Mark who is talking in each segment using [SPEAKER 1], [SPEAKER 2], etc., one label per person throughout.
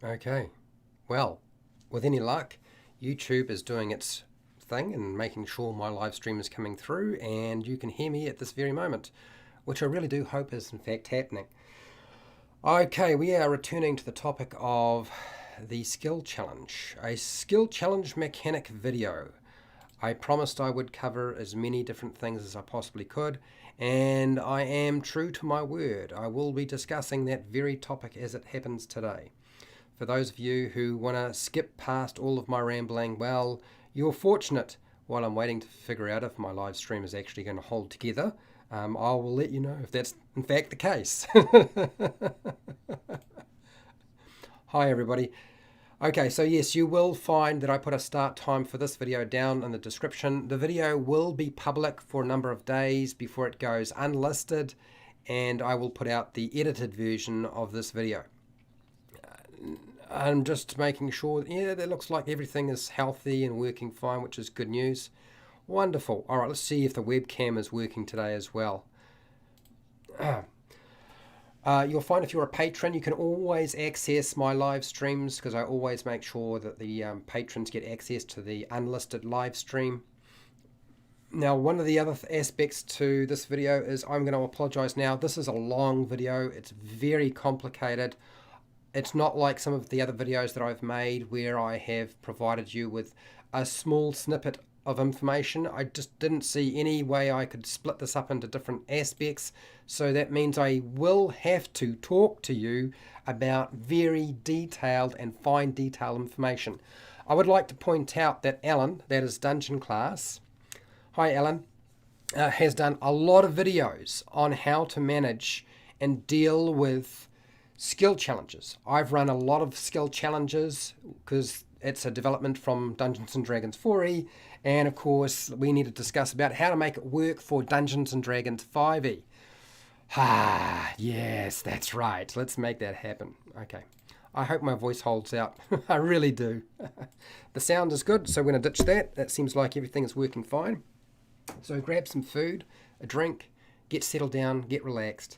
[SPEAKER 1] Okay, well, with any luck, YouTube is doing its thing and making sure my live stream is coming through and you can hear me at this very moment, which I really do hope is in fact happening. Okay, we are returning to the topic of the skill challenge, a skill challenge mechanic video. I promised I would cover as many different things as I possibly could, and I am true to my word. I will be discussing that very topic as it happens today. For those of you who want to skip past all of my rambling, well, you're fortunate. While I'm waiting to figure out if my live stream is actually going to hold together, I will let you know if that's in fact the case. Hi, everybody. Okay, so yes, you will find that I put a start time for this video down in the description. The video will be public for a number of days before it goes unlisted, and I will put out the edited version of this video. I'm just making sure, yeah, that looks like everything is healthy and working fine, which is good news. Wonderful. All right, let's see if the webcam is working today as well. You'll find if you're a patron, you can always access my live streams because I always make sure that the patrons get access to the unlisted live stream. Now, one of the other aspects to this video is I'm going to apologize now. This is a long video. It's very complicated. It's not like some of the other videos that I've made where I have provided you with a small snippet of information. I just didn't see any way I could split this up into different aspects. So that means I will have to talk to you about very detailed and fine detail information. I would like to point out that Alan, that is Dungeon Class, hi Alan, has done a lot of videos on how to manage and deal with skill challenges. I've run a lot of skill challenges because it's a development from Dungeons & Dragons 4e, and of course we need to discuss about how to make it work for Dungeons & Dragons 5e. Ah, yes, that's right. Let's make that happen. Okay. I hope my voice holds out. I really do. The sound is good, so we're going to ditch that. That seems like everything is working fine. So grab some food, a drink, get settled down, get relaxed.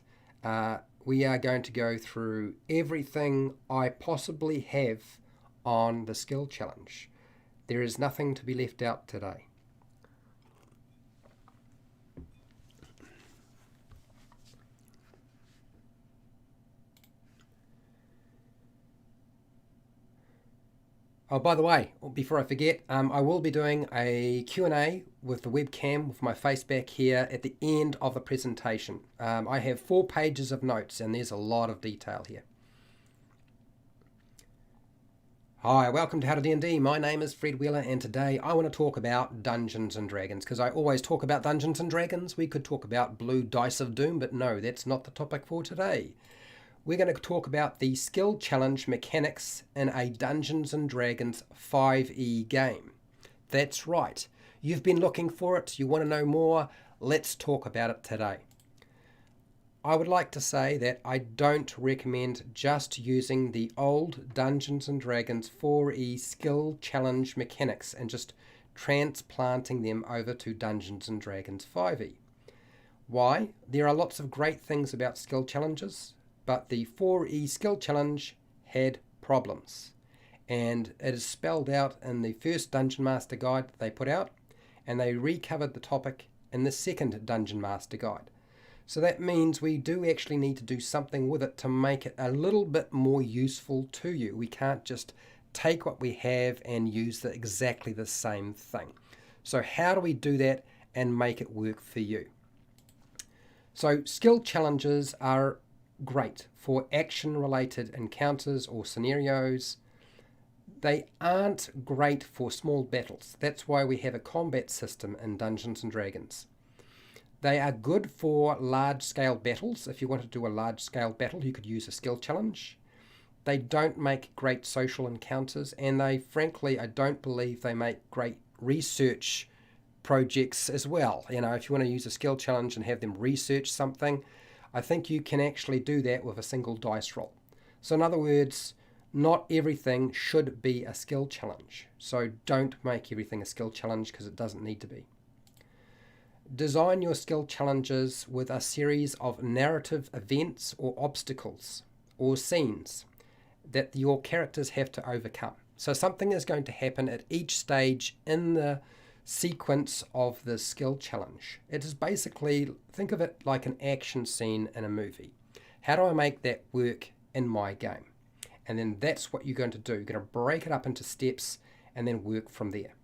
[SPEAKER 1] We are going to go through everything I possibly have on the skill challenge. There is nothing to be left out today. Oh, by the way, before I forget, I will be doing a Q&A with the webcam with my face back here at the end of the presentation. I have 4 pages of notes and there's a lot of detail here. Hi, welcome to HowtoDandD. My name is Fred Wheeler and today I want to talk about Dungeons & Dragons because I always talk about Dungeons & Dragons. We could talk about Blue Dice of Doom, but no, that's not the topic for today. We're going to talk about the skill challenge mechanics in a Dungeons & Dragons 5e game. That's right. You've been looking for it. You want to know more? Let's talk about it today. I would like to say that I don't recommend just using the old Dungeons & Dragons 4e skill challenge mechanics and just transplanting them over to Dungeons & Dragons 5e. Why? There are lots of great things about skill challenges, but the 4e skill challenge had problems. And it is spelled out in the first Dungeon Master Guide that they put out, and they recovered the topic in the second Dungeon Master Guide. So that means we do actually need to do something with it to make it a little bit more useful to you. We can't just take what we have and use exactly the same thing. So how do we do that and make it work for you? So skill challenges are great for action-related encounters or scenarios. They aren't great for small battles. That's why we have a combat system in Dungeons & Dragons. They are good for large-scale battles. If you want to do a large-scale battle, you could use a skill challenge. They don't make great social encounters, and they, frankly, I don't believe they make great research projects as well. You know, if you want to use a skill challenge and have them research something, I think you can actually do that with a single dice roll. So in other words, not everything should be a skill challenge. So don't make everything a skill challenge because it doesn't need to be. Design your skill challenges with a series of narrative events or obstacles or scenes that your characters have to overcome. So something is going to happen at each stage in the sequence of the skill challenge. It is basically, think of it like an action scene in a movie. How do I make that work in my game? And then that's what you're going to do. You're going to break it up into steps and then work from there.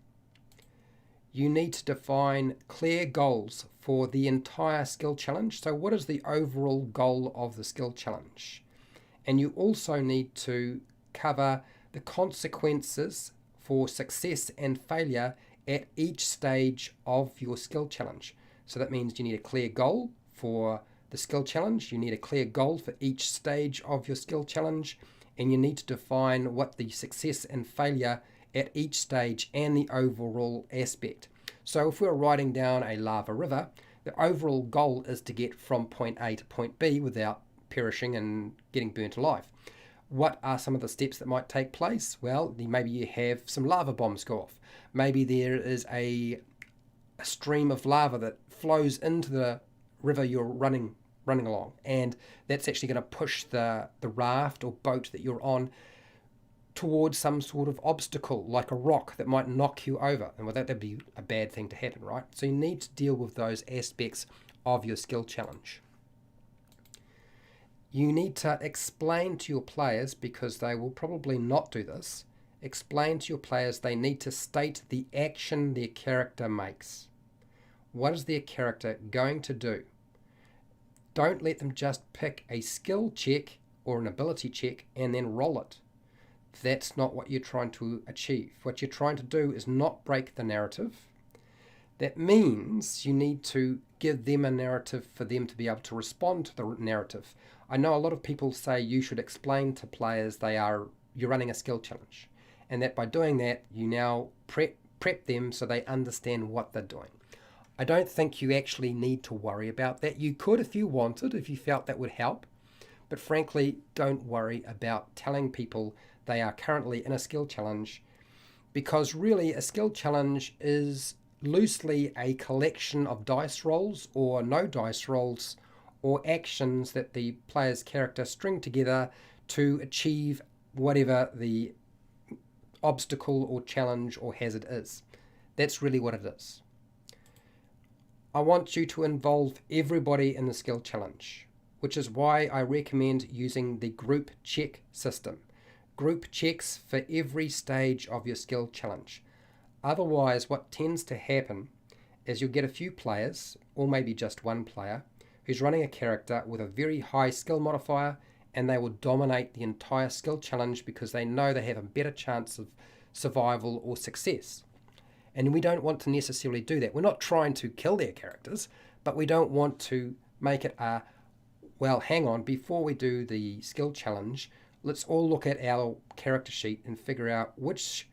[SPEAKER 1] You need to define clear goals for the entire skill challenge. So what is the overall goal of the skill challenge? And you also need to cover the consequences for success and failure at each stage of your skill challenge. So that means you need a clear goal for the skill challenge, you need a clear goal for each stage of your skill challenge, and you need to define what the success and failure at each stage and the overall aspect. So if we're riding down a lava river, the overall goal is to get from point A to point B without perishing and getting burnt alive. What are some of the steps that might take place? Well, maybe you have some lava bombs go off. Maybe there is a stream of lava that flows into the river you're running along, and that's actually going to push the raft or boat that you're on towards some sort of obstacle, like a rock that might knock you over. And well, that'd be a bad thing to happen, right? So you need to deal with those aspects of your skill challenge. You need to explain to your players, because they will probably not do this, explain to your players they need to state the action their character makes. What is their character going to do? Don't let them just pick a skill check or an ability check and then roll it. That's not what you're trying to achieve. What you're trying to do is not break the narrative. That means you need to give them a narrative for them to be able to respond to the narrative. I know a lot of people say you should explain to players you're running a skill challenge, and that by doing that you now prep them so they understand what they're doing. I don't think you actually need to worry about that. You could if you wanted, if you felt that would help, but frankly, don't worry about telling people they are currently in a skill challenge, because really a skill challenge is loosely a collection of dice rolls or no dice rolls or actions that the player's character string together to achieve whatever the obstacle or challenge or hazard is. That's really what it is. I want you to involve everybody in the skill challenge, which is why I recommend using the group check system. Group checks for every stage of your skill challenge. Otherwise, what tends to happen is you'll get a few players, or maybe just one player, who's running a character with a very high skill modifier, and they will dominate the entire skill challenge because they know they have a better chance of survival or success. And we don't want to necessarily do that. We're not trying to kill their characters, but we don't want to make it well, hang on, before we do the skill challenge, let's all look at our character sheet and figure out which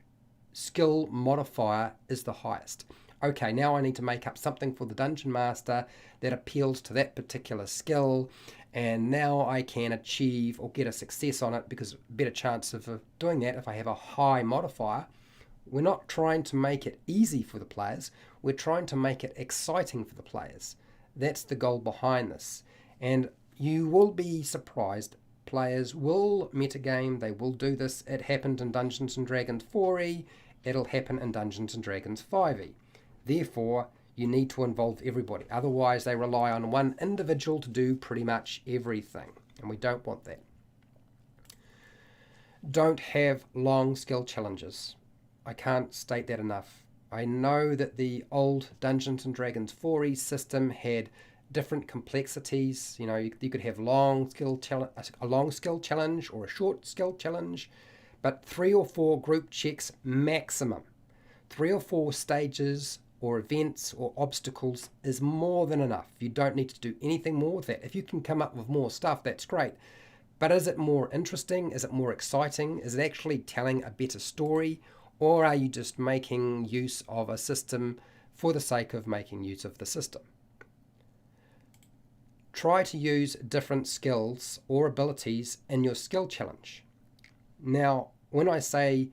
[SPEAKER 1] skill modifier is the highest. Okay, now I need to make up something for the Dungeon Master that appeals to that particular skill, and now I can achieve or get a success on it because better chance of doing that if I have a high modifier. We're not trying to make it easy for the players, we're trying to make it exciting for the players. That's the goal behind this. And you will be surprised. Players will metagame, they will do this. It happened in Dungeons & Dragons 4e, it'll happen in Dungeons & Dragons 5e. Therefore, you need to involve everybody. Otherwise, they rely on one individual to do pretty much everything, and we don't want that. Don't have long skill challenges. I can't state that enough. I know that the old Dungeons & Dragons 4e system had different complexities. You know, you could have a long skill challenge or a short skill challenge, but 3 or 4 group checks maximum. 3 or 4 stages or events or obstacles is more than enough. You don't need to do anything more with that. If you can come up with more stuff, that's great. But is it more interesting? Is it more exciting? Is it actually telling a better story? Or are you just making use of a system for the sake of making use of the system? Try to use different skills or abilities in your skill challenge. Now, when I say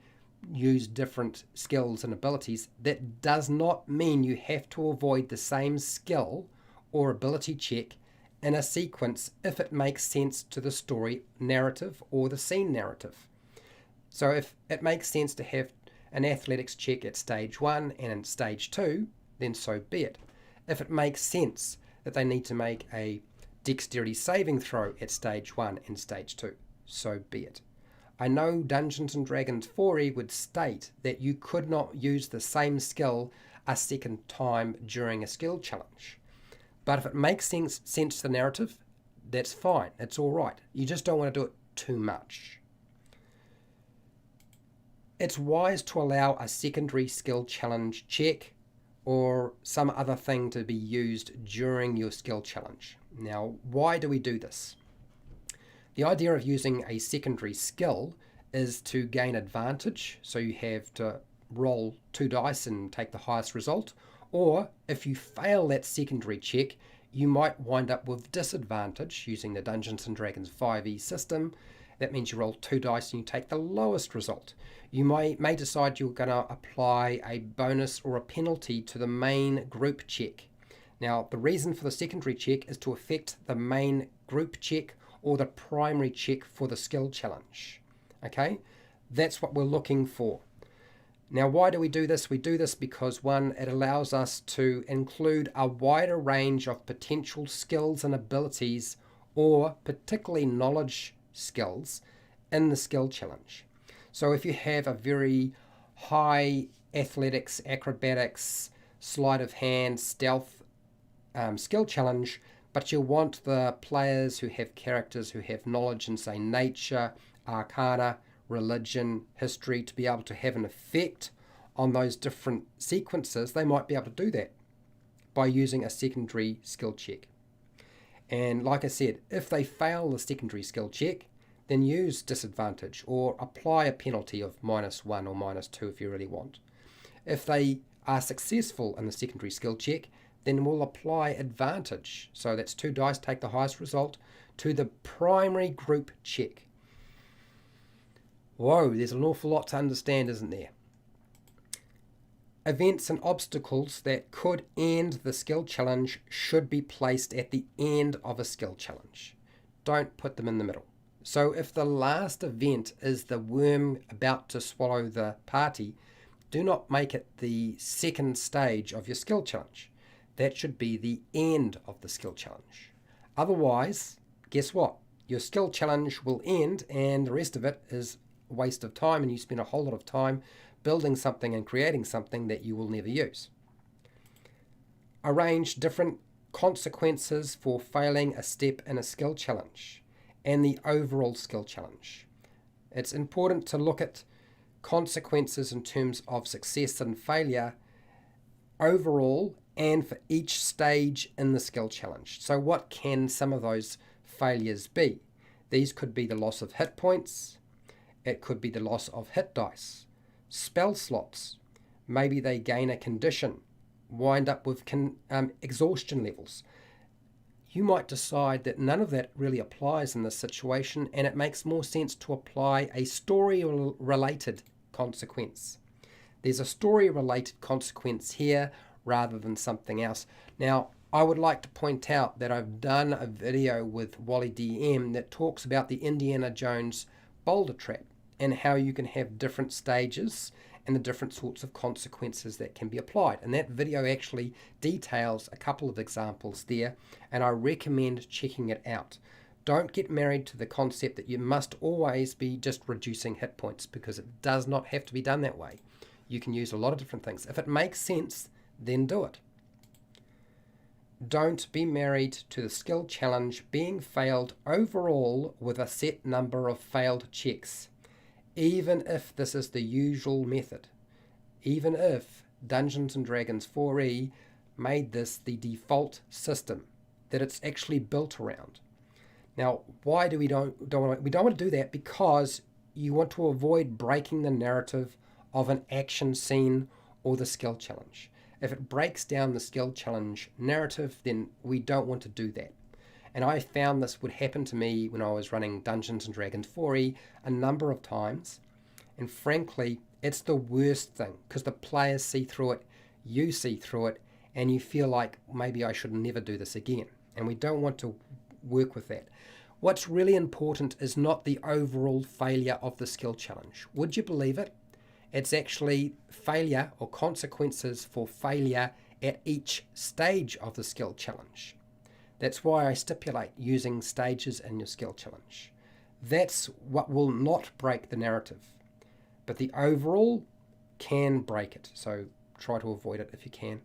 [SPEAKER 1] use different skills and abilities, that does not mean you have to avoid the same skill or ability check in a sequence if it makes sense to the story narrative or the scene narrative. So if it makes sense to have an athletics check at stage 1 and in stage 2, then so be it. If it makes sense that they need to make a dexterity saving throw at stage 1 and stage 2, so be it. I know Dungeons & Dragons 4e would state that you could not use the same skill a second time during a skill challenge. But if it makes sense to the narrative, that's fine. It's all right. You just don't want to do it too much. It's wise to allow a secondary skill challenge check or some other thing to be used during your skill challenge. Now, why do we do this? The idea of using a secondary skill is to gain advantage, so you have to roll 2 dice and take the highest result, or if you fail that secondary check, you might wind up with disadvantage using the Dungeons & Dragons 5e system. That means you roll 2 dice and you take the lowest result. You may decide you're going to apply a bonus or a penalty to the main group check. Now, the reason for the secondary check is to affect the main group check or the primary check for the skill challenge. Okay, that's what we're looking for. Now, why do we do this? We do this because, one, it allows us to include a wider range of potential skills and abilities, or particularly knowledge skills, in the skill challenge. So if you have a very high athletics, acrobatics, sleight of hand, stealth skill challenge, but you want the players who have characters who have knowledge in, say, nature, arcana, religion, history, to be able to have an effect on those different sequences, they might be able to do that by using a secondary skill check. And like I said, if they fail the secondary skill check, then use disadvantage or apply a penalty of -1 or -2 if you really want. If they are successful in the secondary skill check, then we'll apply advantage. So that's 2 dice, take the highest result, to the primary group check. Whoa, there's an awful lot to understand, isn't there? Events and obstacles that could end the skill challenge should be placed at the end of a skill challenge. Don't put them in the middle. So if the last event is the worm about to swallow the party, do not make it the second stage of your skill challenge. That should be the end of the skill challenge. Otherwise, guess what? Your skill challenge will end and the rest of it is a waste of time, and you spend a whole lot of time building something and creating something that you will never use. Arrange different consequences for failing a step in a skill challenge and the overall skill challenge. It's important to look at consequences in terms of success and failure overall and for each stage in the skill challenge. So what can some of those failures be? These could be the loss of hit points. It could be the loss of hit dice, spell slots. Maybe they gain a condition, wind up with exhaustion levels. You might decide that none of that really applies in this situation, and it makes more sense to apply a story-related consequence. There's a story-related consequence here rather than something else. Now, I would like to point out that I've done a video with Wally DM that talks about the Indiana Jones boulder trap and how you can have different stages and the different sorts of consequences that can be applied. And that video actually details a couple of examples there, and I recommend checking it out. Don't get married to the concept that you must always be just reducing hit points, because it does not have to be done that way. You can use a lot of different things. If it makes sense, then do it. Don't be married to the skill challenge being failed overall with a set number of failed checks, even if this is the usual method. Even if Dungeons & Dragons 4e made this the default system that it's actually built around. Now, why do we don't want to do that? Because you want to avoid breaking the narrative of an action scene or the skill challenge. If it breaks down the skill challenge narrative, then we don't want to do that. And I found this would happen to me when I was running Dungeons & Dragons 4e a number of times. And frankly, it's the worst thing, because the players see through it, you see through it, and you feel like maybe I should never do this again. and we don't want to work with that. What's really important is not the overall failure of the skill challenge. Would you believe it? It's actually failure or consequences for failure at each stage of the skill challenge. That's why I stipulate using stages in your skill challenge. That's what will not break the narrative, but the overall can break it, so try to avoid it if you can.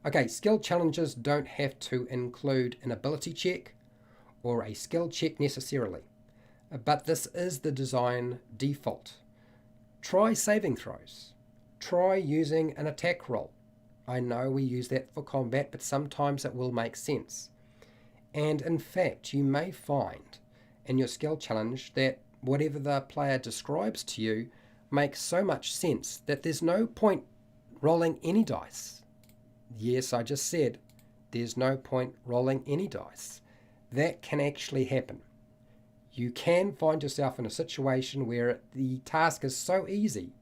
[SPEAKER 1] Okay, skill challenges don't have to include an ability check or a skill check necessarily, but this is the design default. Try saving throws. Try using an attack roll. I know we use that for combat, but sometimes it will make sense. And in fact, you may find in your skill challenge that whatever the player describes to you makes so much sense that there's no point rolling any dice. Yes, I just said there's no point rolling any dice. That can actually happen. You can find yourself in a situation where the task is so easy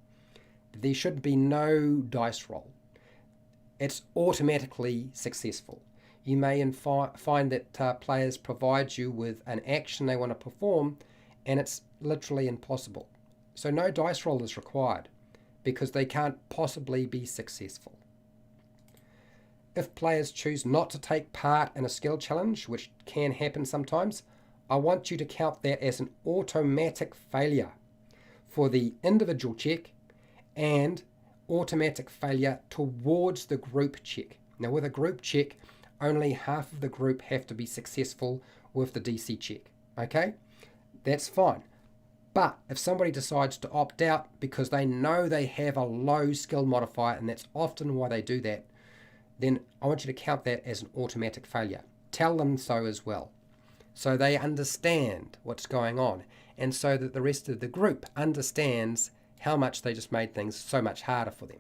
[SPEAKER 1] that there should be no dice roll. It's automatically successful. You may find that players provide you with an action they want to perform, and it's literally impossible. So no dice roll is required because they can't possibly be successful. If players choose not to take part in a skill challenge, which can happen sometimes, I want you to count that as an automatic failure for the individual check and automatic failure towards the group check. Now with a group check, only half of the group have to be successful with the DC check. Okay? That's fine. But if somebody decides to opt out because they know they have a low skill modifier, and that's often why they do that, then I want you to count that as an automatic failure. Tell them so as well, so they understand what's going on, and so that the rest of the group understands how much they just made things so much harder for them.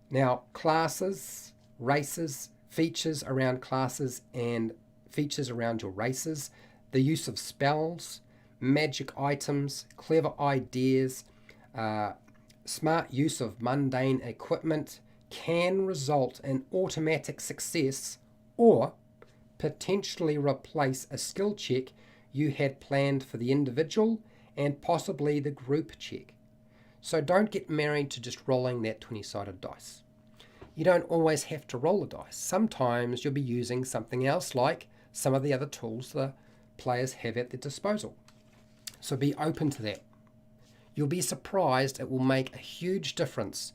[SPEAKER 1] Now, classes, races, features around classes and features around your races, the use of spells, magic items, clever ideas, smart use of mundane equipment can result in automatic success or potentially replace a skill check you had planned for the individual and possibly the group check. So don't get married to just rolling that 20-sided dice. You don't always have to roll a dice. Sometimes you'll be using something else like some of the other tools the players have at their disposal. So be open to that. You'll be surprised it will make a huge difference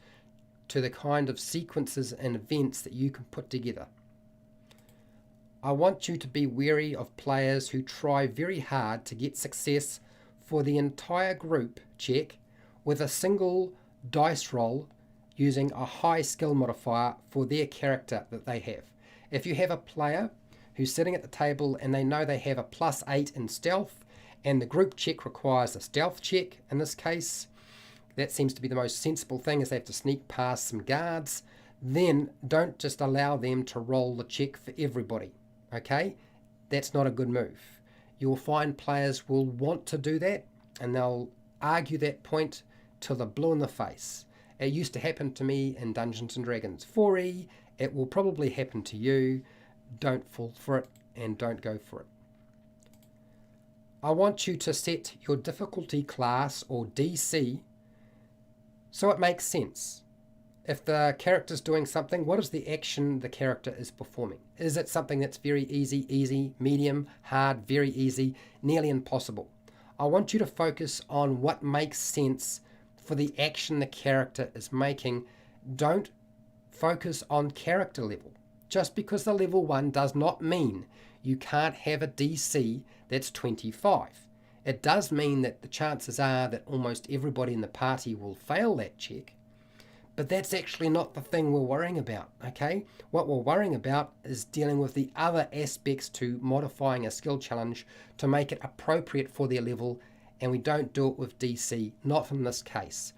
[SPEAKER 1] to the kind of sequences and events that you can put together. I want you to be wary of players who try very hard to get success for the entire group check with a single dice roll using a high skill modifier for their character that they have. If you have a player who's sitting at the table and they know they have a +8 in stealth and the group check requires a stealth check, in this case, that seems to be the most sensible thing, is they have to sneak past some guards, then don't just allow them to roll the check for everybody, okay? That's not a good move. You'll find players will want to do that and they'll argue that point till they're blue in the face. It used to happen to me in Dungeons & Dragons 4E. It will probably happen to you. Don't fall for it and don't go for it. I want you to set your difficulty class or DC so it makes sense. If the character's doing something, what is the action the character is performing? Is it something that's very easy, medium, hard, very easy, nearly impossible? I want you to focus on what makes sense for the action the character is making. Don't focus on character level. Just because the level 1 does not mean you can't have a DC that's 25. It does mean that the chances are that almost everybody in the party will fail that check, but that's actually not the thing we're worrying about, okay? What we're worrying about is dealing with the other aspects to modifying a skill challenge to make it appropriate for their level, and we don't do it with DC, not in this case.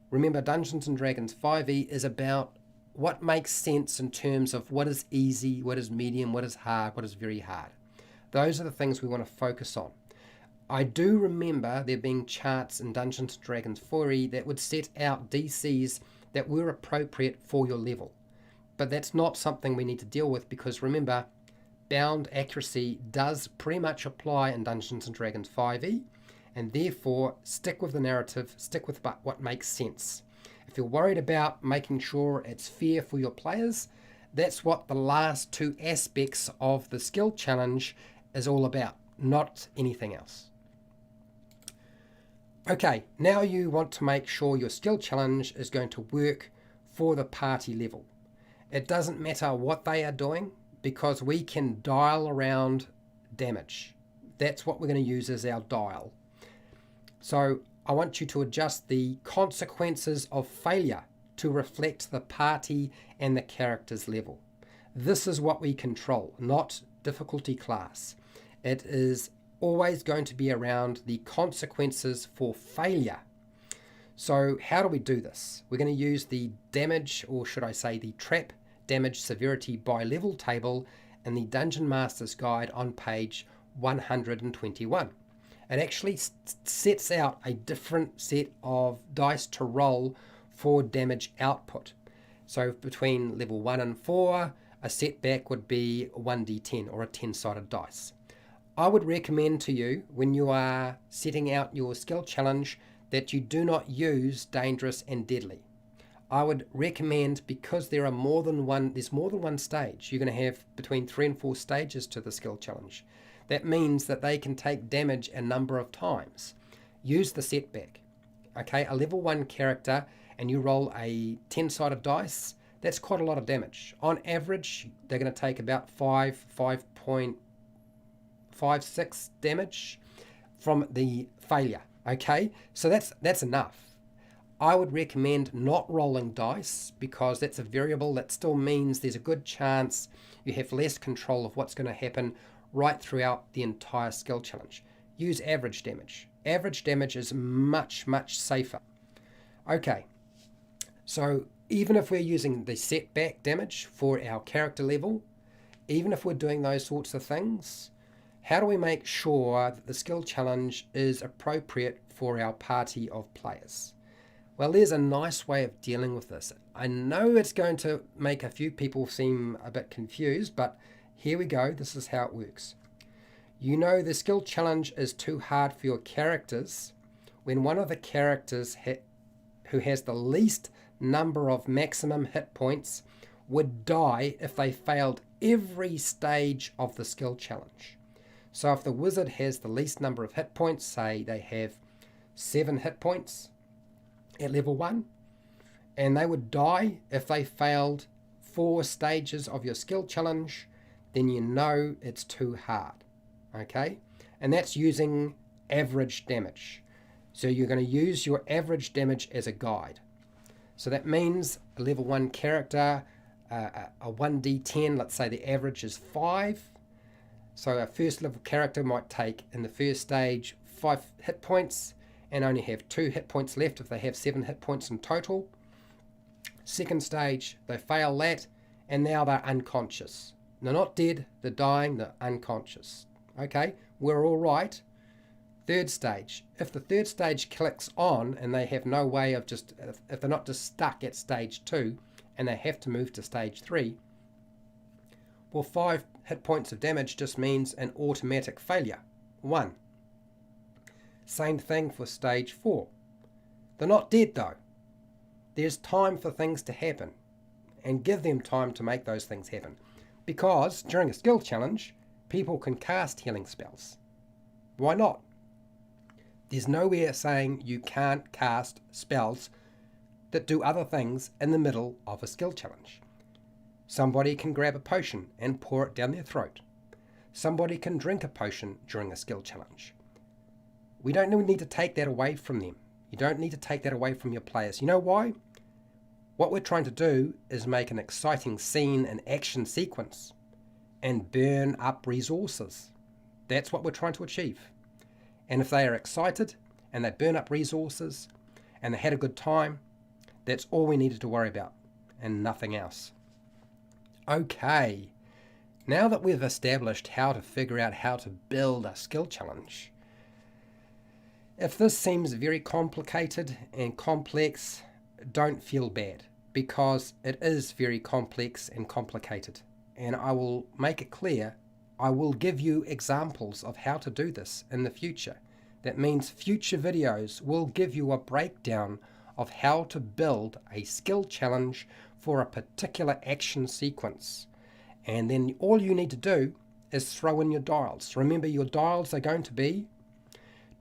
[SPEAKER 1] Remember, Dungeons & Dragons 5e is about what makes sense in terms of what is easy, what is medium, what is hard, what is very hard. Those are the things we want to focus on. I do remember there being charts in Dungeons & Dragons 4e that would set out DCs that were appropriate for your level. but that's not something we need to deal with, because remember, bound accuracy does pretty much apply in Dungeons & Dragons 5e, and therefore stick with the narrative, stick with what makes sense. If you're worried about making sure it's fair for your players, that's what the last two aspects of the skill challenge is all about, not anything else. Okay, now you want to make sure your skill challenge is going to work for the party level. It doesn't matter what they are doing, because we can dial around damage. That's what we're going to use as our dial. So I want you to adjust the consequences of failure to reflect the party and the character's level. This is what we control, not difficulty class. It is always going to be around the consequences for failure. So how do we do this? We're going to use the damage, or should I say the trap damage severity by level table in the Dungeon Master's Guide on page 121. It actually sets out a different set of dice to roll for damage output. So between level 1 and 4, a setback would be 1d10 or a 10-sided dice. I would recommend to you, when you are setting out your skill challenge, that you do not use dangerous and deadly. I would recommend, because there's more than one stage. You're going to have between 3 and 4 stages to the skill challenge. That means that they can take damage a number of times. Use the setback. Okay, a level 1 character and you roll a 10-sided dice, that's quite a lot of damage. On average, they're going to take about 5.56 damage from the failure. Okay, so that's enough. I would recommend not rolling dice, because that's a variable. That still means there's a good chance you have less control of what's going to happen right throughout the entire skill challenge. Use average damage. Average damage is much, much safer. Okay, so even if we're using the setback damage for our character level, even if we're doing those sorts of things, how do we make sure that the skill challenge is appropriate for our party of players? Well, there's a nice way of dealing with this. I know it's going to make a few people seem a bit confused, but here we go. This is how it works. You know the skill challenge is too hard for your characters when one of the characters who has the least number of maximum hit points would die if they failed every stage of the skill challenge. So if the wizard has the least number of hit points, say they have 7 hit points at level 1, and they would die if they failed 4 stages of your skill challenge, then you know it's too hard. Okay, and that's using average damage. So you're going to use your average damage as a guide. So that means a level 1 character, a 1d10, let's say the average is 5. So a first level character might take in the first stage 5 hit points and only have 2 hit points left if they have 7 hit points in total. Second stage, they fail that, and now they're unconscious. They're not dead, they're dying, they're unconscious. Okay, we're all right. Third stage, if the third stage clicks on and they have no way of if they're not just stuck at stage 2 and they have to move to stage 3, well, 5 hit points of damage just means an automatic failure, 1. Same thing for stage 4. They're not dead though. There's time for things to happen, and give them time to make those things happen. Because during a skill challenge, people can cast healing spells. Why not? There's nowhere saying you can't cast spells that do other things in the middle of a skill challenge. Somebody can grab a potion and pour it down their throat. Somebody can drink a potion during a skill challenge. We don't need to take that away from them. You don't need to take that away from your players. You know why? What we're trying to do is make an exciting scene and action sequence and burn up resources. That's what we're trying to achieve. And if they are excited and they burn up resources and they had a good time, that's all we needed to worry about and nothing else. Okay, now that we've established how to figure out how to build a skill challenge, if this seems very complicated and complex, don't feel bad, because it is very complex and complicated. And I will make it clear, I will give you examples of how to do this in the future. That means future videos will give you a breakdown of how to build a skill challenge for a particular action sequence. And then all you need to do is throw in your dials. Remember, your dials are going to be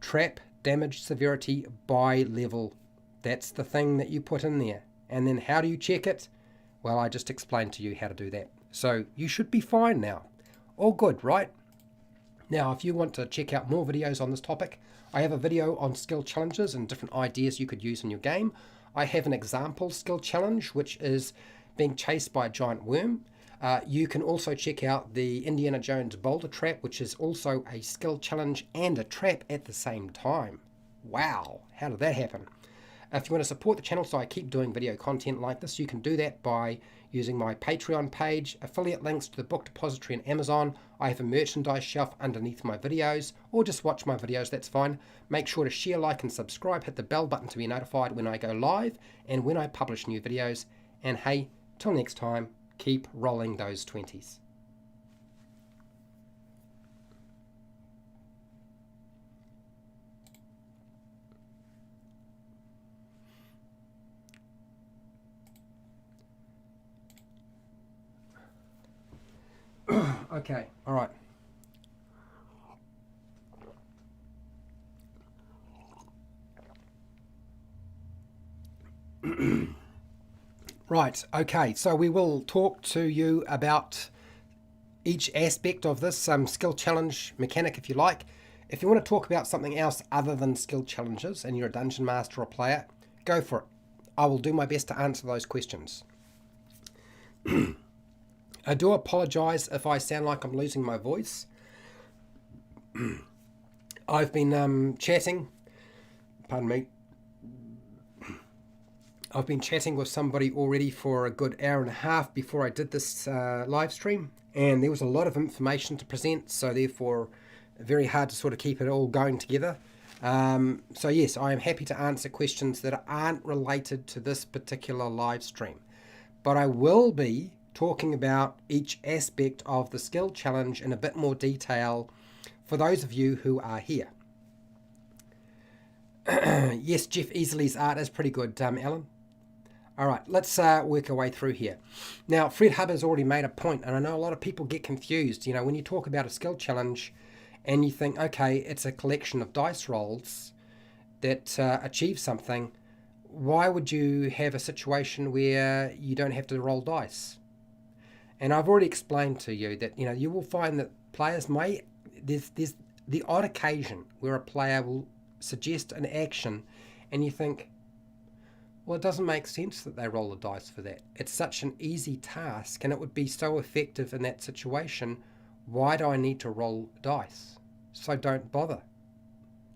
[SPEAKER 1] trap damage severity by level. That's the thing that you put in there. And then how do you check it? Well, I just explained to you how to do that. So you should be fine now. All good, right? Now, if you want to check out more videos on this topic, I have a video on skill challenges and different ideas you could use in your game. I have an example skill challenge, which is being chased by a giant worm. You can also check out the Indiana Jones boulder trap, which is also a skill challenge and a trap at the same time. Wow, how did that happen? If you want to support the channel so I keep doing video content like this, you can do that by using my Patreon page, affiliate links to the book depository and Amazon. I have a merchandise shelf underneath my videos, or just watch my videos, that's fine. Make sure to share, like and subscribe, hit the bell button to be notified when I go live and when I publish new videos. And hey, till next time, keep rolling those 20s. Okay, all right. Right, okay, so we will talk to you about each aspect of this skill challenge mechanic, if you like. If you want to talk about something else other than skill challenges and you're a dungeon master or player, go for it. I will do my best to answer those questions. I do apologise if I sound like I'm losing my voice. I've been chatting, pardon me, I've been chatting with somebody already for a good hour and a half before I did this live stream, and there was a lot of information to present, so therefore very hard to sort of keep it all going together. So yes, I am happy to answer questions that aren't related to this particular live stream, but I will be talking about each aspect of the skill challenge in a bit more detail for those of you who are here. Yes, Jeff Easley's art is pretty good, Alan. All right, let's work our way through here. Now, Fred Hubbard's already made a point, and I know a lot of people get confused. You know, when you talk about a skill challenge and you think, okay, it's a collection of dice rolls that achieve something, why would you have a situation where you don't have to roll dice? And I've already explained to you that, you know, you will find that players may, there's the odd occasion where a player will suggest an action and you think, well, it doesn't make sense that they roll the dice for that. It's such an easy task and it would be so effective in that situation. Why do I need to roll dice? So don't bother.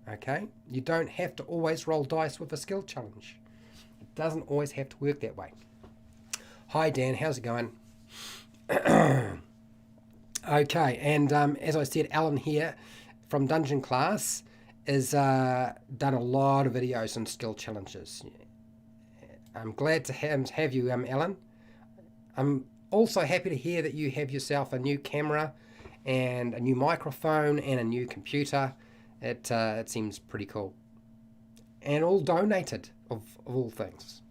[SPEAKER 1] Okay? You don't have to always roll dice with a skill challenge. It doesn't always have to work that way. Hi, Dan. How's it going? Okay, and as I said, Alan here from Dungeon Class has done a lot of videos on skill challenges. I'm glad to have you, Alan. I'm also happy to hear that you have yourself a new camera and a new microphone and a new computer. It seems pretty cool. And all donated, of all things.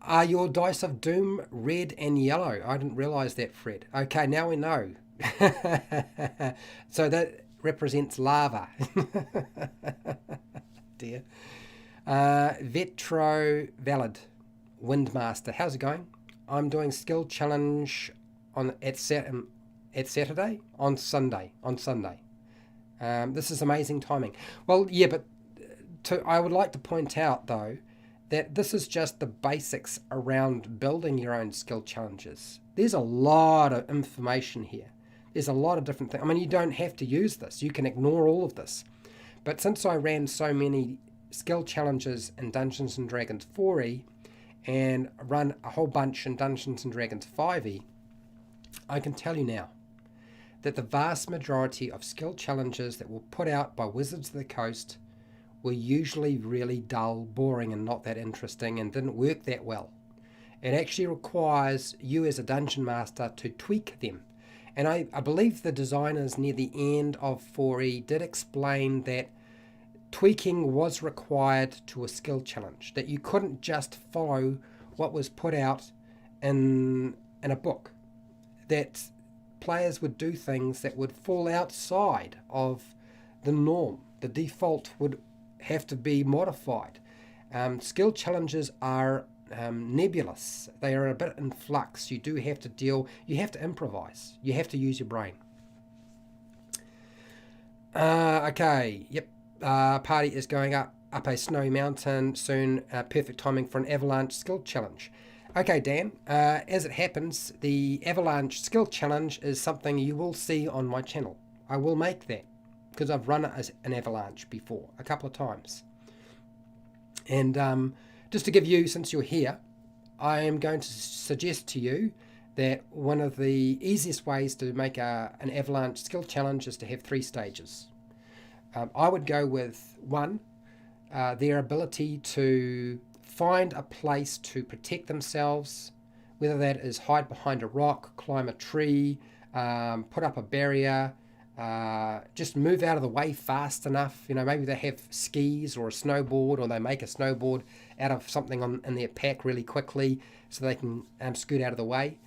[SPEAKER 1] Are your dice of doom red and yellow? I didn't realise that, Fred. Okay, now we know. So that represents lava. Dear. Vetro Valid Windmaster. How's it going? I'm doing skill challenge at Saturday? On Sunday. This is amazing timing. Well, yeah, but I would like to point out, though, that this is just the basics around building your own skill challenges. There's a lot of information here. There's a lot of different things. I mean, you don't have to use this. You can ignore all of this. But since I ran so many skill challenges in Dungeons & Dragons 4e and run a whole bunch in Dungeons & Dragons 5e, I can tell you now that the vast majority of skill challenges that were put out by Wizards of the Coast were usually really dull, boring, and not that interesting, and didn't work that well. It actually requires you as a dungeon master to tweak them. And I believe the designers near the end of 4E did explain that tweaking was required to a skill challenge, that you couldn't just follow what was put out in a book, that players would do things that would fall outside of the norm. The default would have to be modified. Skill challenges are nebulous. They are a bit in flux. You have to improvise. You have to use your brain. Okay, yep. Party is going up a snowy mountain soon. Perfect timing for an avalanche skill challenge. Okay, Dan, as it happens, the avalanche skill challenge is something you will see on my channel. I will make that because I've run it as an avalanche before, a couple of times. And just to give you, since you're here, I am going to suggest to you that one of the easiest ways to make an avalanche skill challenge is to have 3 stages. I would go with 1, their ability to find a place to protect themselves, whether that is hide behind a rock, climb a tree, put up a barrier, just move out of the way fast enough. Maybe they have skis or a snowboard, or they make a snowboard out of something in their pack really quickly so they can scoot out of the way.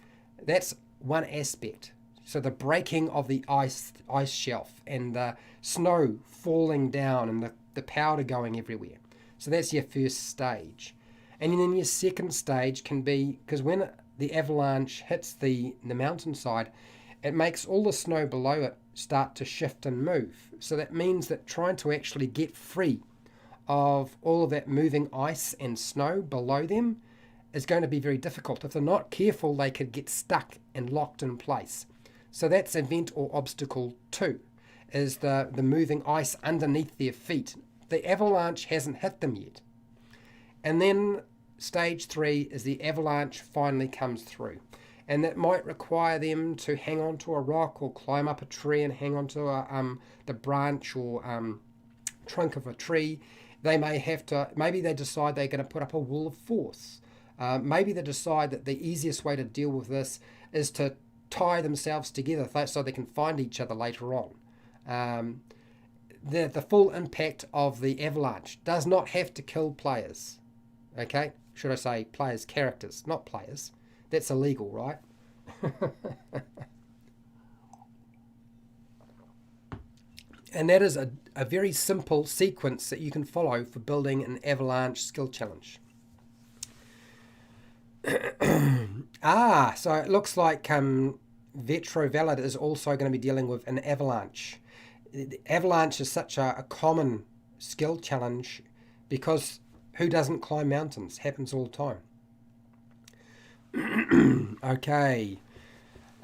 [SPEAKER 1] That's one aspect. So the breaking of the ice shelf and the snow falling down and the powder going everywhere. So that's your first stage. And then your second stage can be, because when the avalanche hits the mountainside, it makes all the snow below it start to shift and move. So that means that trying to actually get free of all of that moving ice and snow below them is going to be very difficult. If they're not careful, they could get stuck and locked in place. So that's event or obstacle 2, is the moving ice underneath their feet. The avalanche hasn't hit them yet. And then stage 3 is the avalanche finally comes through. And that might require them to hang onto a rock or climb up a tree and hang onto the branch or trunk of a tree. They may have to, maybe they decide they're going to put up a wall of force. Maybe they decide that the easiest way to deal with this is to tie themselves together so they can find each other later on. The full impact of the avalanche does not have to kill players. Okay? Should I say players' characters, not players. That's illegal, right? And that is a very simple sequence that you can follow for building an avalanche skill challenge. So it looks like Vetro Valid is also going to be dealing with an avalanche. Avalanche is such a common skill challenge because who doesn't climb mountains? Happens all the time. Okay.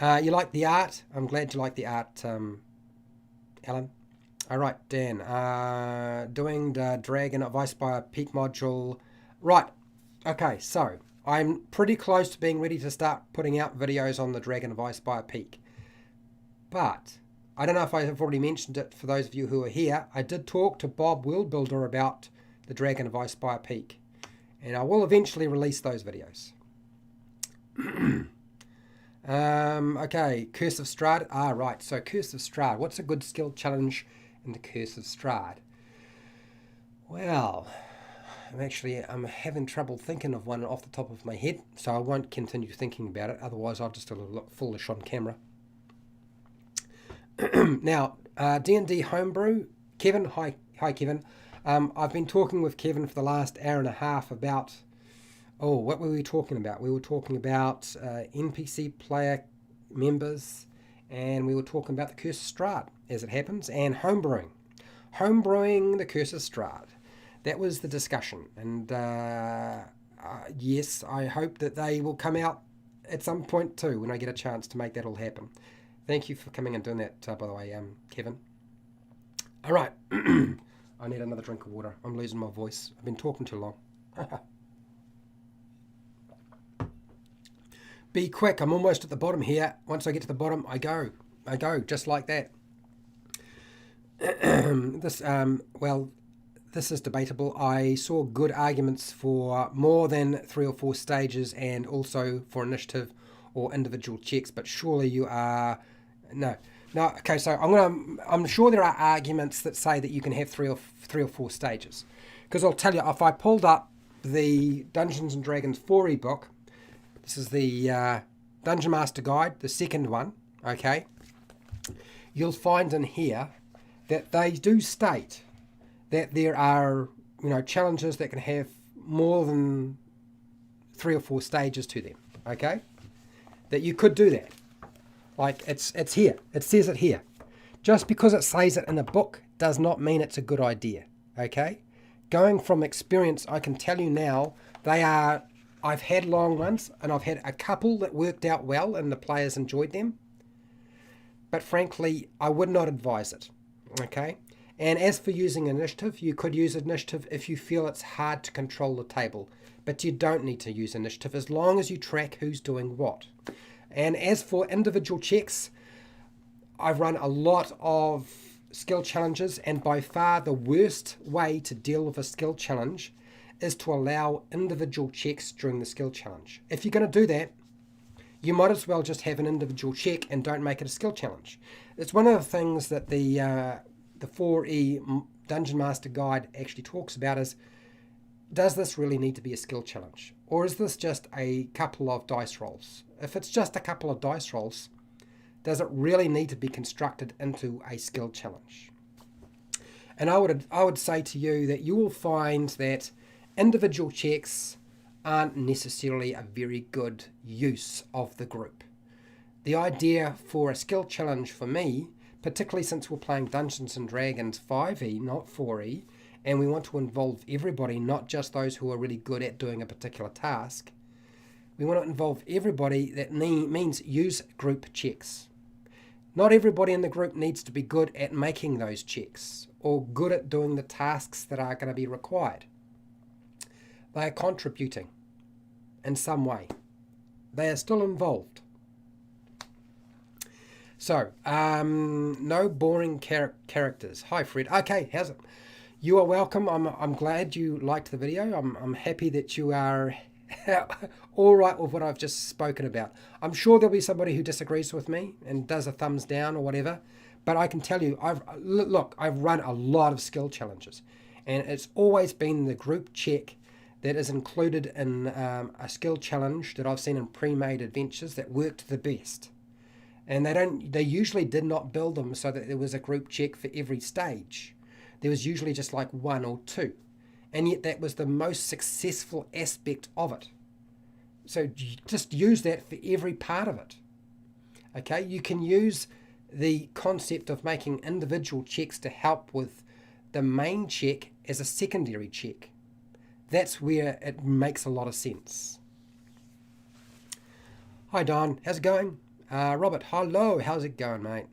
[SPEAKER 1] You like the art? I'm glad you like the art, Alan. All right, Dan. Doing the Dragon of Icespire Peak module. Right. Okay, so I'm pretty close to being ready to start putting out videos on the Dragon of Icespire Peak. But I don't know if I've already mentioned it for those of you who are here. I did talk to Bob Worldbuilder about the Dragon of Icespire Peak. And I will eventually release those videos. Okay, Curse of Strahd. Right, so Curse of Strahd. What's a good skill challenge in the Curse of Strahd? Well, I'm having trouble thinking of one off the top of my head, so I won't continue thinking about it. Otherwise, I'll just look foolish on camera. Now, D&D Homebrew. Kevin, hi Kevin. I've been talking with Kevin for the last hour and a half about... what were we talking about? We were talking about NPC player members, and we were talking about the Curse of Strahd, as it happens, and homebrewing. Homebrewing the Curse of Strahd. That was the discussion, and yes, I hope that they will come out at some point too, when I get a chance to make that all happen. Thank you for coming and doing that, by the way, Kevin. All right. I need another drink of water. I'm losing my voice. I've been talking too long. Be quick. I'm almost at the bottom here. Once I get to the bottom, I go. Just like that. this is debatable. I saw good arguments for more than 3 or 4 stages and also for initiative or individual checks, but surely you are... No. No, okay, so I'm sure there are arguments that say that you can have three or 4 stages. Because I'll tell you, if I pulled up the Dungeons and Dragons 4e book, this is the Dungeon Master Guide, the second one, okay, you'll find in here that they do state that there are, challenges that can have more than 3 or 4 stages to them, okay? That you could do that. Like, it's here. It says it here. Just because it says it in a book does not mean it's a good idea, okay? Going from experience, I can tell you now, I've had long ones, and I've had a couple that worked out well, and the players enjoyed them. But frankly, I would not advise it, okay? And as for using initiative, you could use initiative if you feel it's hard to control the table. But you don't need to use initiative as long as you track who's doing what. And as for individual checks, I've run a lot of skill challenges, and by far the worst way to deal with a skill challenge is to allow individual checks during the skill challenge. If you're going to do that, you might as well just have an individual check and don't make it a skill challenge. It's one of the things that the 4E Dungeon Master Guide actually talks about is, does this really need to be a skill challenge? Or is this just a couple of dice rolls? If it's just a couple of dice rolls, does it really need to be constructed into a skill challenge? And I would say to you that you will find that individual checks aren't necessarily a very good use of the group. The idea for a skill challenge for me, particularly since we're playing Dungeons and Dragons 5e, not 4e, and we want to involve everybody, not just those who are really good at doing a particular task. We want to involve everybody. That means use group checks. Not everybody in the group needs to be good at making those checks or good at doing the tasks that are going to be required. They are contributing in some way. They are still involved. So, no boring characters. Hi, Fred. Okay, how's it? You are welcome. I'm glad you liked the video. I'm happy that you are all right with what I've just spoken about. I'm sure there'll be somebody who disagrees with me and does a thumbs down or whatever. But I can tell you, I've run a lot of skill challenges, and it's always been the group check that is included in a skill challenge that I've seen in pre-made adventures that worked the best. And they usually did not build them so that there was a group check for every stage. There was usually just like 1 or 2. And yet that was the most successful aspect of it. So just use that for every part of it. Okay, you can use the concept of making individual checks to help with the main check as a secondary check. That's where it makes a lot of sense. Hi Don, how's it going? Robert, hello, how's it going, mate?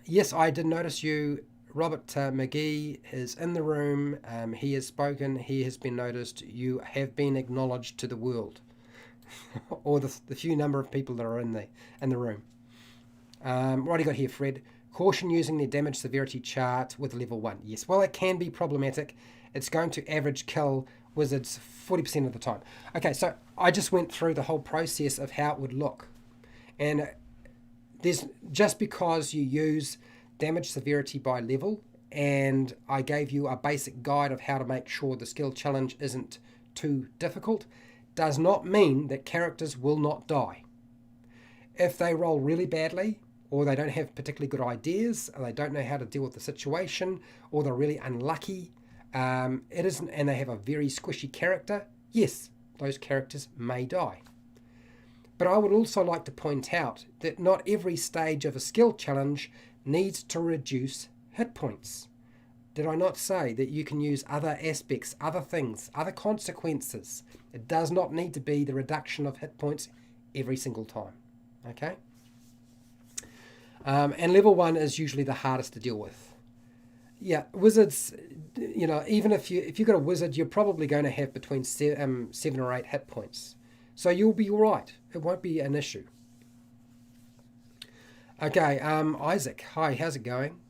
[SPEAKER 1] Yes, I did notice you. Robert McGee is in the room. He has spoken. He has been noticed. You have been acknowledged to the world, or the few number of people that are in the room. What do you got here, Fred? Caution using the damage severity chart with level 1. Yes, well, it can be problematic. It's going to average kill wizards 40% of the time. Okay, so I just went through the whole process of how it would look, and there's just because you use damage severity by level, and I gave you a basic guide of how to make sure the skill challenge isn't too difficult, does not mean that characters will not die. If they roll really badly, or they don't have particularly good ideas, or they don't know how to deal with the situation, or they're really unlucky, and they have a very squishy character, yes, those characters may die. But I would also like to point out that not every stage of a skill challenge needs to reduce hit points. Did I not say that you can use other aspects, other things, other consequences? It does not need to be the reduction of hit points every single time. Okay? And level 1 is usually the hardest to deal with. Yeah, wizards, even if you've got a wizard, you're probably going to have between 7 or 8 hit points. So you'll be all right. It won't be an issue. Okay, Isaac, hi, how's it going?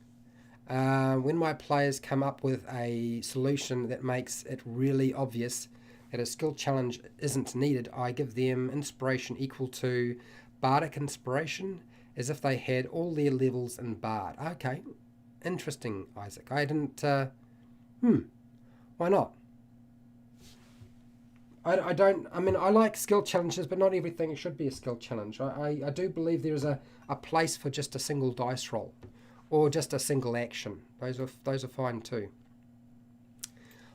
[SPEAKER 1] When my players come up with a solution that makes it really obvious that a skill challenge isn't needed, I give them inspiration equal to Bardic Inspiration, as if they had all their levels in Bard. Okay, interesting, Isaac. I didn't... why not? I don't... I mean, I like skill challenges, but not everything should be a skill challenge. I do believe there is a place for just a single dice roll, or just a single action. Those are fine too.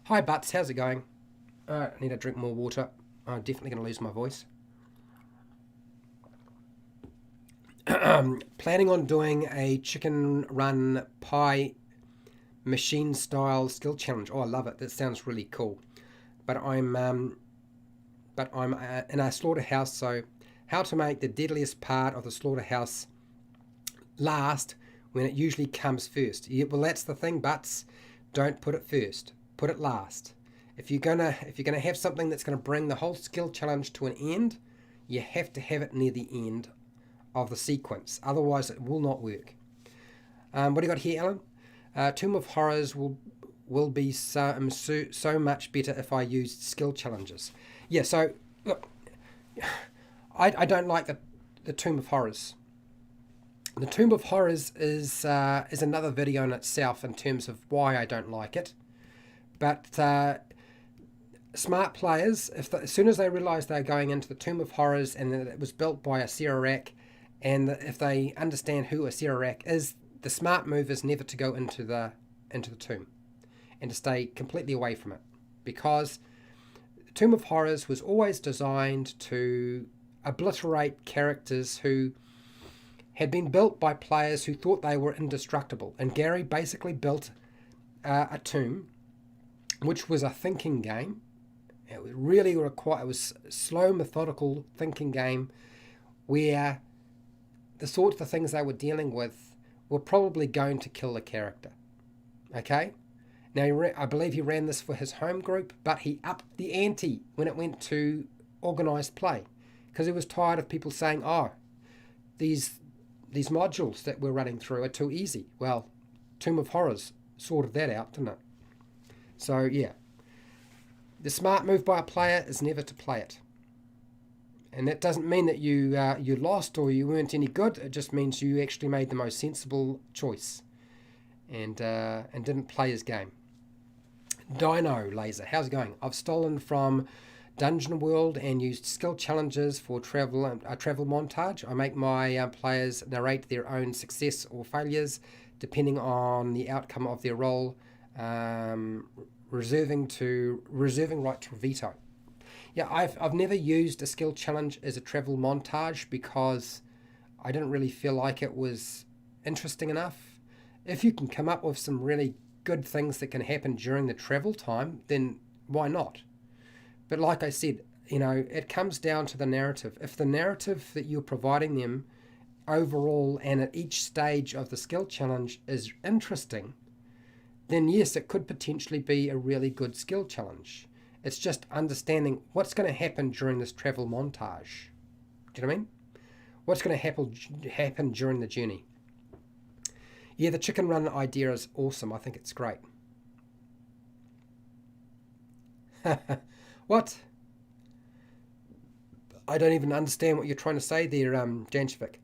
[SPEAKER 1] Hi, Butts. How's it going? I need to drink more water. I'm definitely going to lose my voice. Planning on doing a chicken run pie machine style skill challenge. Oh, I love it. That sounds really cool. But I'm in a slaughterhouse, so how to make the deadliest part of the slaughterhouse last when it usually comes first. Yeah, well, that's the thing, Butts. Don't put it first. Put it last. If you're gonna have something that's gonna bring the whole skill challenge to an end, you have to have it near the end of the sequence. Otherwise, it will not work. What do you got here, Alan? Tomb of Horrors will be so much better if I used skill challenges. Yeah. So look, I don't like the Tomb of Horrors. The Tomb of Horrors is another video in itself in terms of why I don't like it. But smart players, as soon as they realise they're going into the Tomb of Horrors and that it was built by a Serac, and if they understand who a Serac is, the smart move is never to go into the tomb and to stay completely away from it, because the Tomb of Horrors was always designed to obliterate characters who had been built by players who thought they were indestructible. And Gary basically built a tomb, which was a thinking game. It was a slow, methodical thinking game where the sorts of things they were dealing with were probably going to kill the character. Okay? Now, I believe he ran this for his home group, but he upped the ante when it went to organised play, because he was tired of people saying, oh, these modules that we're running through are too easy. Well, Tomb of Horrors sorted that out, didn't it? So, yeah. The smart move by a player is never to play it. And that doesn't mean that you lost or you weren't any good. It just means you actually made the most sensible choice and didn't play his game. Dino Laser, how's it going? I've stolen from Dungeon World and used skill challenges for a travel montage. I make my players narrate their own success or failures depending on the outcome of their role, reserving right to veto. Yeah, I've never used a skill challenge as a travel montage because I didn't really feel like it was interesting enough. If you can come up with some really good things that can happen during the travel time, then why not? But like I said, it comes down to the narrative. If the narrative that you're providing them overall and at each stage of the skill challenge is interesting, then yes, it could potentially be a really good skill challenge. It's just understanding what's going to happen during this travel montage. Do you know what I mean? What's going to happen during the journey? Yeah, the chicken run idea is awesome. I think it's great. What? I don't even understand what you're trying to say there, Janchvik.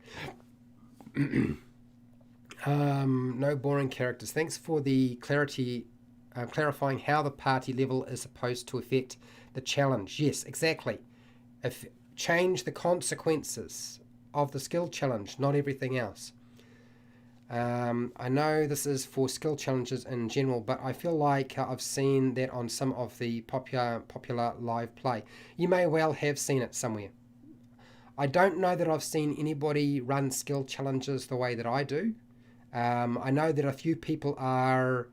[SPEAKER 1] No boring characters. Thanks for the clarity, clarifying how the party level is supposed to affect the challenge. Yes, exactly. Change the consequences of the skill challenge, not everything else. I know this is for skill challenges in general, but I feel like I've seen that on some of the popular live play. You may well have seen it somewhere. I don't know that I've seen anybody run skill challenges the way that I do. I know that a few people are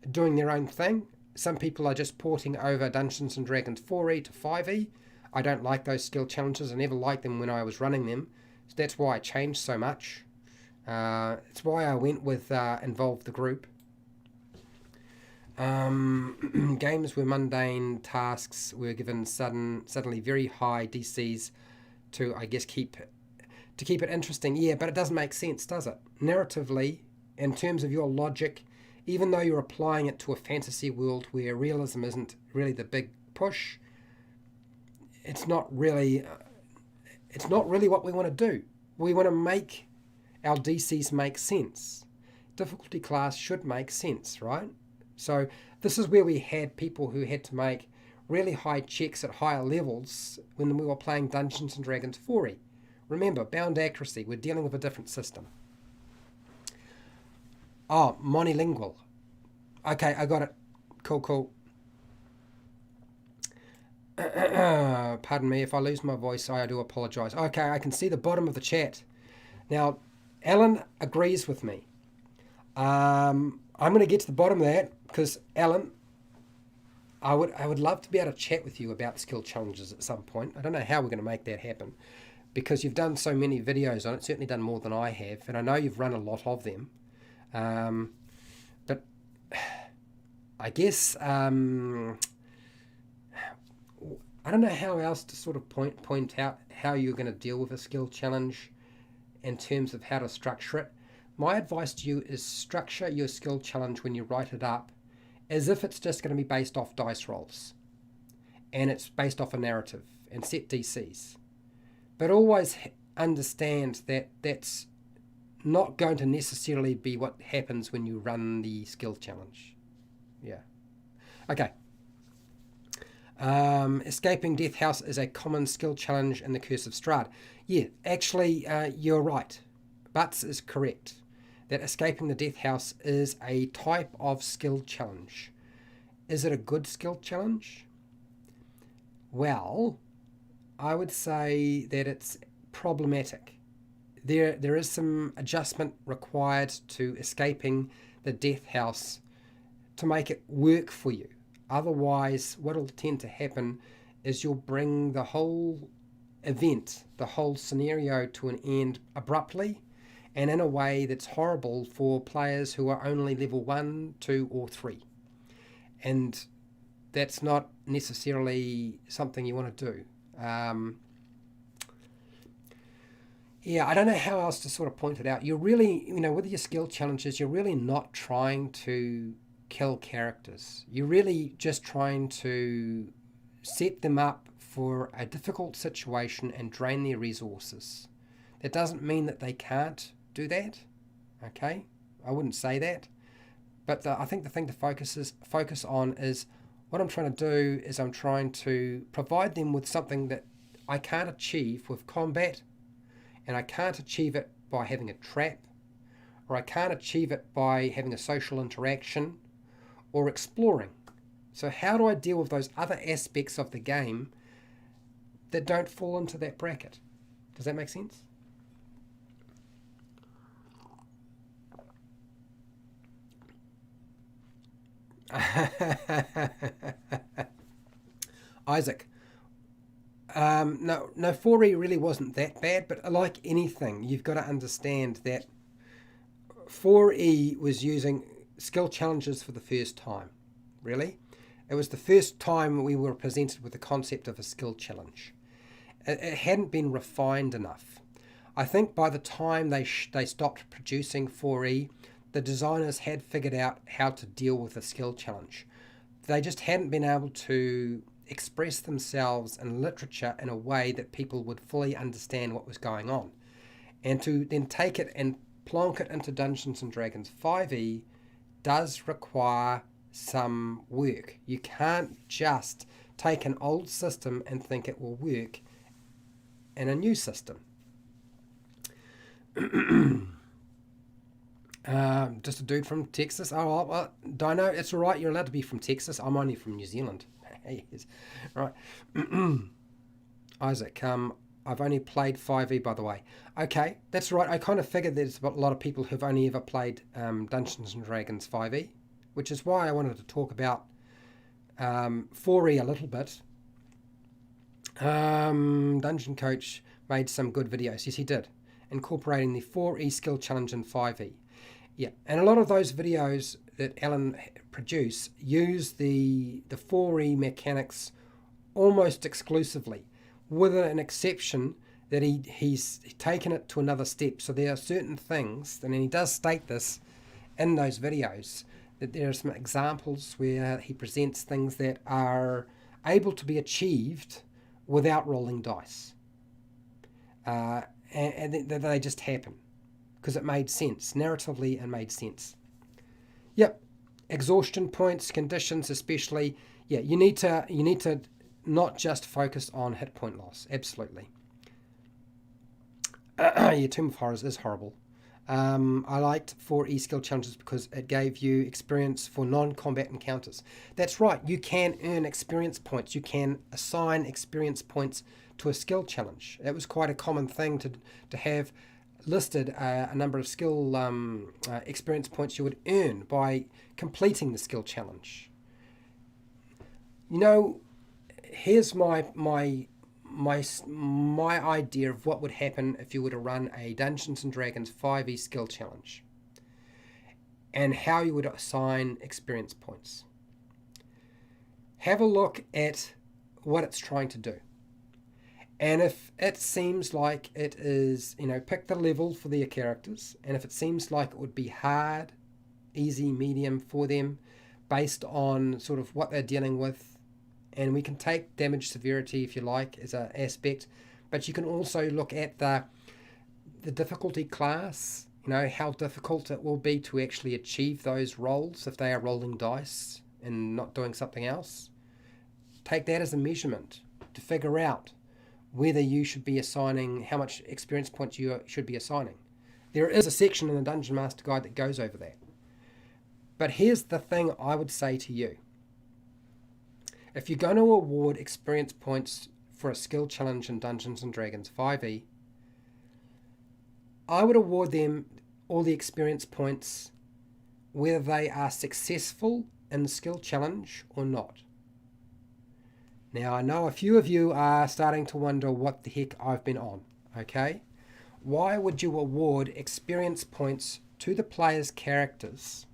[SPEAKER 1] doing their own thing. Some people are just porting over Dungeons & Dragons 4e to 5e. I don't like those skill challenges. I never liked them when I was running them. So that's why I changed so much. It's why I went with Involve the Group. Games where mundane tasks were given suddenly very high DCs to, I guess, keep it interesting. Yeah, but it doesn't make sense, does it? Narratively, in terms of your logic, even though you're applying it to a fantasy world where realism isn't really the big push, it's not really what we want to do. We want to make our DCs make sense. Difficulty class should make sense, right? So this is where we had people who had to make really high checks at higher levels when we were playing Dungeons and Dragons 4E. Remember, bound accuracy, we're dealing with a different system. Oh, monolingual. Okay, I got it. Cool. Pardon me if I lose my voice, I do apologise. Okay, I can see the bottom of the chat. Now, Alan agrees with me. I'm going to get to the bottom of that because, Alan, I would love to be able to chat with you about skill challenges at some point. I don't know how we're going to make that happen because you've done so many videos on it, certainly done more than I have, and I know you've run a lot of them. But I guess I don't know how else to sort of point out how you're going to deal with a skill challenge in terms of how to structure it. My advice to you is structure your skill challenge when you write it up as if it's just going to be based off dice rolls and it's based off a narrative and set DCs. But always understand that that's not going to necessarily be what happens when you run the skill challenge. Yeah. Okay. Escaping Death House is a common skill challenge in the Curse of Strahd. Yeah, actually, you're right. Butts is correct. That escaping the Death House is a type of skill challenge. Is it a good skill challenge? Well, I would say that it's problematic. There is some adjustment required to escaping the Death House to make it work for you. Otherwise, what will tend to happen is you'll bring the whole event, the whole scenario to an end abruptly and in a way that's horrible for players who are only level 1, 2 or 3. And that's not necessarily something you want to do. Yeah, I don't know how else to sort of point it out. You're really, with your skill challenges, you're really not trying to kill characters. You're really just trying to set them up for a difficult situation and drain their resources. That doesn't mean that they can't do that, okay? I wouldn't say that. But I think the thing to focus on is what I'm trying to do is I'm trying to provide them with something that I can't achieve with combat, and I can't achieve it by having a trap, or I can't achieve it by having a social interaction or exploring. So how do I deal with those other aspects of the game that don't fall into that bracket? Does that make sense? Isaac. No, 4E really wasn't that bad, but like anything, you've got to understand that 4E was using skill challenges for the first time. Really? It was the first time we were presented with the concept of a skill challenge. It hadn't been refined enough. I think by the time they stopped producing 4E, the designers had figured out how to deal with a skill challenge. They just hadn't been able to express themselves in literature in a way that people would fully understand what was going on. And to then take it and plonk it into Dungeons and Dragons 5e does require some work. You can't just take an old system and think it will work in a new system. Just a dude from Texas. Oh, well, Dino, it's all right. You're allowed to be from Texas. I'm only from New Zealand. Yes. Right. Isaac, I've only played 5e, by the way. Okay, that's right. I kind of figured there's a lot of people who've only ever played Dungeons and Dragons 5e, which is why I wanted to talk about 4e a little bit. Dungeon Coach made some good videos. Yes, he did. Incorporating the 4e skill challenge in 5e. Yeah, and a lot of those videos that Alan produced use the 4e mechanics almost exclusively, with an exception that he's taken it to another step. So there are certain things, and he does state this, in those videos that there are some examples where he presents things that are able to be achieved without rolling dice. And they just happen because it made sense. Narratively, it made sense. Yep. Exhaustion points, conditions especially. Yeah, you need to not just focus on hit point loss. Absolutely. Yeah, Tomb of Horrors is horrible. I liked 4E skill challenges because it gave you experience for non-combat encounters. That's right, you can earn experience points. You can assign experience points to a skill challenge. It was quite a common thing to have listed a number of skill experience points you would earn by completing the skill challenge. You know, here's my idea of what would happen if you were to run a Dungeons and Dragons 5e skill challenge and how you would assign experience points. Have a look at what it's trying to do. And if it seems like it is, pick the level for their characters, and if it seems like it would be hard, easy, medium for them based on sort of what they're dealing with, and we can take damage severity, if you like, as an aspect, but you can also look at the difficulty class, how difficult it will be to actually achieve those rolls if they are rolling dice and not doing something else. Take that as a measurement to figure out whether you should be assigning, how much experience points you should be assigning. There is a section in the Dungeon Master Guide that goes over that. But here's the thing I would say to you. If you're going to award experience points for a skill challenge in Dungeons & Dragons 5e, I would award them all the experience points whether they are successful in the skill challenge or not. Now, I know a few of you are starting to wonder what the heck I've been on, okay? Why would you award experience points to the player's characters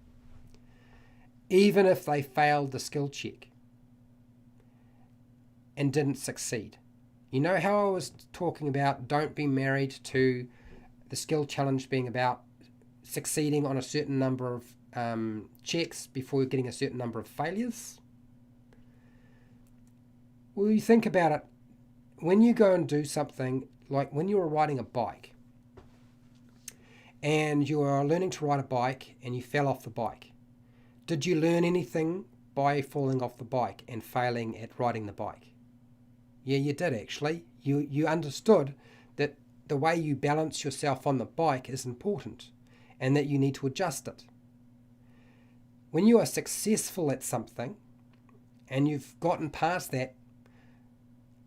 [SPEAKER 1] even if they failed the skill check and didn't succeed? You know how I was talking about don't be married to the skill challenge being about succeeding on a certain number of checks before getting a certain number of failures? Well, you think about it, when you go and do something, like when you were riding a bike, and you are learning to ride a bike and you fell off the bike, did you learn anything by falling off the bike and failing at riding the bike? Yeah, you did actually. You understood that the way you balance yourself on the bike is important and that you need to adjust it. When you are successful at something and you've gotten past that,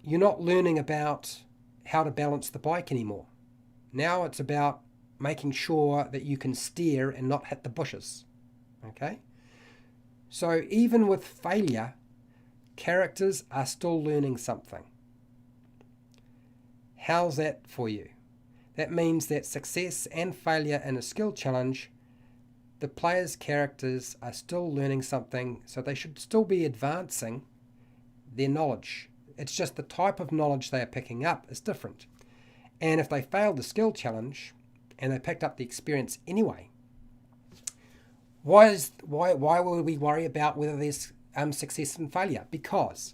[SPEAKER 1] you're not learning about how to balance the bike anymore. Now it's about making sure that you can steer and not hit the bushes. Okay? So even with failure, characters are still learning something. How's that for you? That means that success and failure in a skill challenge, the player's characters are still learning something, so they should still be advancing their knowledge. It's just the type of knowledge they are picking up is different. And if they failed the skill challenge and they picked up the experience anyway, why would we worry about whether there's success and failure? Because,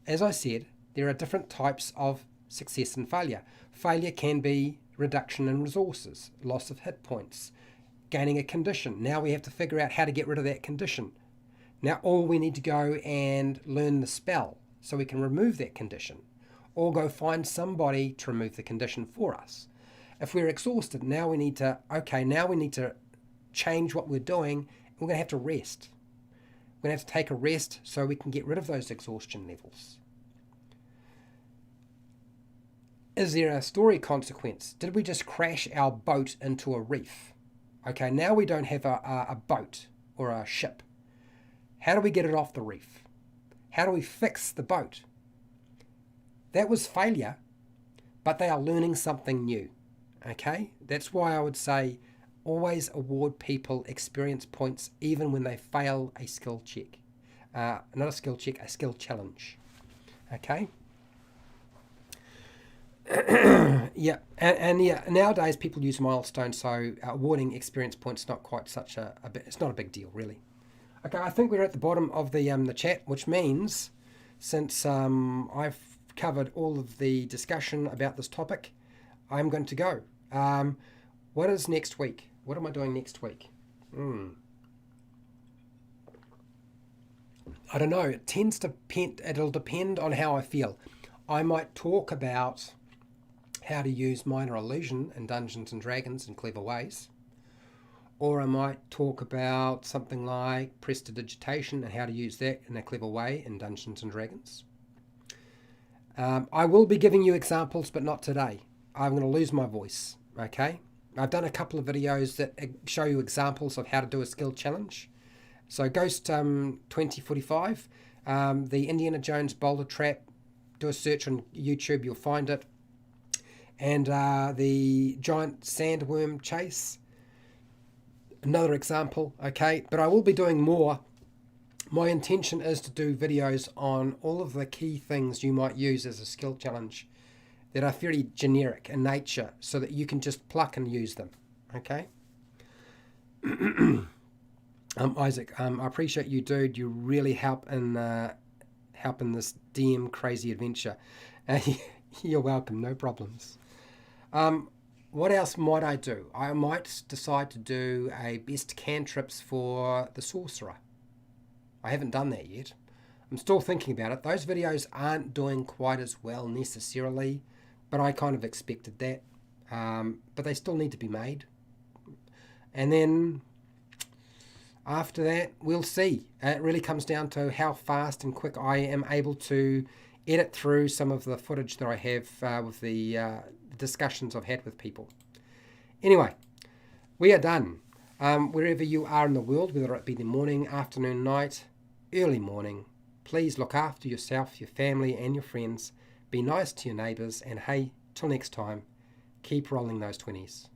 [SPEAKER 1] as I said, there are different types of success and failure. Failure can be reduction in resources, loss of hit points, gaining a condition. Now we have to figure out how to get rid of that condition. Now all we need to go and learn the spell so we can remove that condition, or go find somebody to remove the condition for us. If we're exhausted, now we need to change what we're doing. We're going to have to rest. We're going to have to take a rest so we can get rid of those exhaustion levels. Is there a story consequence? Did we just crash our boat into a reef? Okay, now we don't have a boat or a ship. How do we get it off the reef? How do we fix the boat? That was failure, but they are learning something new. Okay, that's why I would say always award people experience points even when they fail a skill check. Not a skill check, a skill challenge. Okay. Yeah, and yeah, nowadays people use milestones, so awarding experience points not quite such it's not a big deal really. Okay, I think we're at the bottom of the chat, which means since I've covered all of the discussion about this topic, I'm going to go. What is next week? What am I doing next week? I don't know. It tends to depend. It'll depend on how I feel. I might talk about how to use minor illusion in Dungeons and Dragons in clever ways, or I might talk about something like prestidigitation and how to use that in a clever way in Dungeons and Dragons. I will be giving you examples, but not today. I'm going to lose my voice. Okay. I've done a couple of videos that show you examples of how to do a skill challenge. So Ghost 2045, the Indiana Jones boulder trap, do a search on YouTube, you'll find it. And the giant sandworm chase, another example, okay? But I will be doing more. My intention is to do videos on all of the key things you might use as a skill challenge that are very generic in nature so that you can just pluck and use them, okay? Isaac, I appreciate you, dude. You really help in this DM crazy adventure. You're welcome, no problems. What else might I do? I might decide to do a best cantrips for the sorcerer. I haven't done that yet. I'm still thinking about it. Those videos aren't doing quite as well necessarily, but I kind of expected that. But they still need to be made. And then after that, we'll see. It really comes down to how fast and quick I am able to edit through some of the footage that I have with the discussions I've had with people. Anyway, we are done. Wherever you are in the world, whether it be the morning, afternoon, night, early morning, please look after yourself, your family and your friends. Be nice to your neighbours, and hey, till next time, keep rolling those 20s.